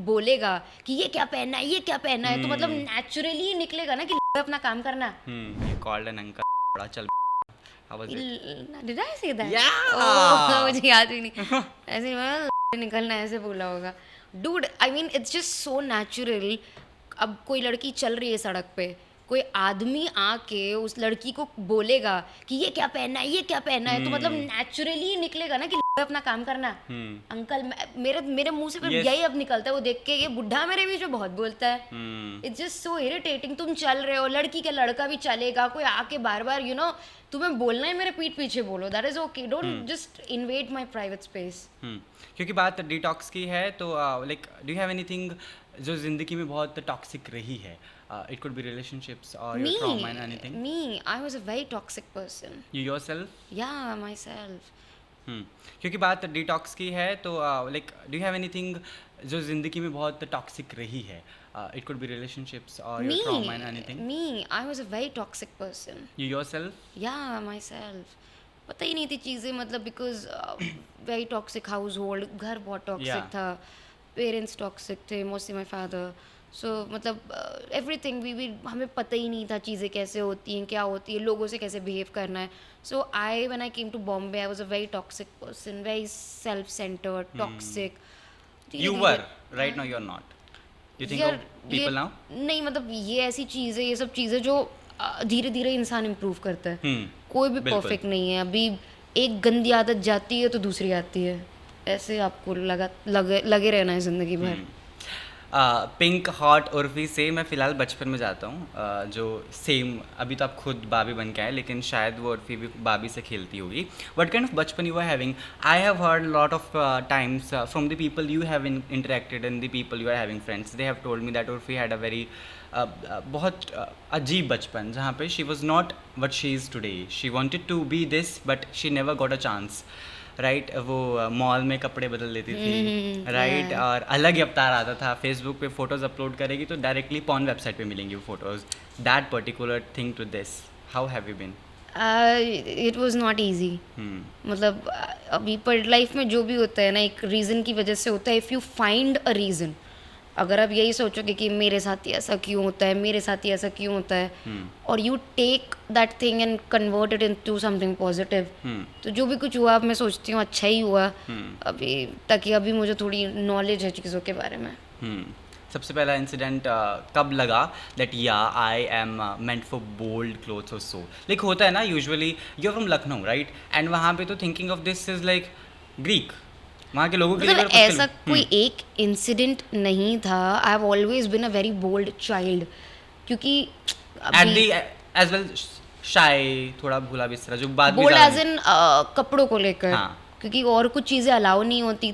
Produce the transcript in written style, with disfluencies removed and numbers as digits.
बोलेगा कि ये क्या पहनना है, ये क्या पहनना है, तो मतलब नेचुरली निकलेगा ना कि अपना काम करना. He called an uncle. बड़ा चल. How was it? Did I say that? Yeah. Oh, मुझे याद भी नहीं. ऐसे मैं निकलना ऐसे बोला होगा. Dude, I mean it's just so natural. अब कोई लड़की चल रही है सड़क पे, कोई आदमी आके उस लड़की को बोलेगा कि ये क्या पहनना है, ये क्या पहनना है, तो मतलब नेचुरली निकलेगा ना कि अपना काम करना. अंकल मेरे मेरे मुंह से Yes. यही अब निकलता है, वो देख के ये बुढ़ा मेरे बीच में बहुत बोलता है. It's just so irritating. तुम चल रहे हो, लड़की के लड़का भी चलेगा, कोई आके बार बार तुम्हें बोलना है मेरे पीठ पीछे बोलो, that is okay. Don't just invade my private space. क्योंकि बात डिटॉक्स की है तो like do you have anything जो जिंदगी में बहुत टॉक्सिक रही है? इट कुड बी रिलेशनशिप्स और your trauma and anything. Me, I was a very toxic person. You yourself. Yeah, myself. क्योंकि बात डिटॉक्स की है तो like do you have anything जो जिंदगी में बहुत टॉक्सिक रही है? इट कुड बी रिलेशनशिप्स और your trauma and anything. Me, I was a very toxic person. You yourself. Yeah, myself. पता ही नहीं थी चीज़ें, मतलब because very toxic house hold, घर बहुत टॉक्सिक Yeah. था, पेरेंट्स टॉक्सिक थे, मोस्टली माई फादर. सो मतलब एवरीथिंग वी हमें पता ही नहीं था चीज़ें कैसे होती हैं, क्या होती है, लोगों से कैसे बिहेव करना है. So when I came to Bombay, I was a very toxic person, very self centered, toxic. You were right now you are not. You think of people now. नहीं, मतलब ये ऐसी चीज़ है, ये सब चीज़ें जो धीरे धीरे इंसान इम्प्रूव करता है. कोई भी बिल्कुल. परफेक्ट नहीं है. अभी एक गंदी आदत जाती है तो दूसरी आती है, ऐसे आपको लगे रहना है ज़िंदगी भर. पिंक हॉट उर्फी से मैं फ़िलहाल बचपन में जाता हूँ. जो सेम अभी तो आप खुद बाबी बन के आए, लेकिन शायद वो उर्फी भी बाबी से खेलती होगी. वट काइंड ऑफ बचपन you are having? I have heard lot of times from the people you have interacted and the people you are having friends, they have told me that Urfi had a very बहुत अजीब बचपन, जहाँ पे she was not what she is today. She wanted to be this but she never got a chance. Right. वो mall में कपड़े बदल लेती थी. राइट. और अलग ही अवतार आता था. फेसबुक पे फोटोज अपलोड करेगी तो डायरेक्टली पॉर्न वेबसाइट पे मिलेंगी वो photos. That particular thing to this. How have you been? It was not easy. मतलब अभी पर लाइफ में जो भी होता है ना, एक रीज़न की वजह से होता है. If you find a reason, अगर आप यही सोचोगे कि मेरे साथ ही ऐसा क्यों होता है, मेरे साथ ही ऐसा क्यों होता है, और you take that thing and convert it into something positive, तो जो भी कुछ हुआ मैं सोचती हूँ अच्छा ही हुआ. अभी ताकि अभी मुझे थोड़ी नॉलेज है चीज़ों के बारे में. सबसे पहला इंसिडेंट कब लगा दैट या I am meant for bold clothes और सो? लाइक होता है ना, usually you are from Lucknow right, and वहाँ पे तो thinking of this is like Greek. वहाँ के लोगों के लिए मतलब ऐसा कोई एक इंसिडेंट नहीं था. I have always been a very bold child, क्योंकि at the age well shy, थोड़ा भूला बिस्तरा जो बाद में बोल्ड ज़्यादा एज इन कपड़ों को लेकर. हाँ. क्योंकि और कुछ चीज़ें अलाउ नहीं होती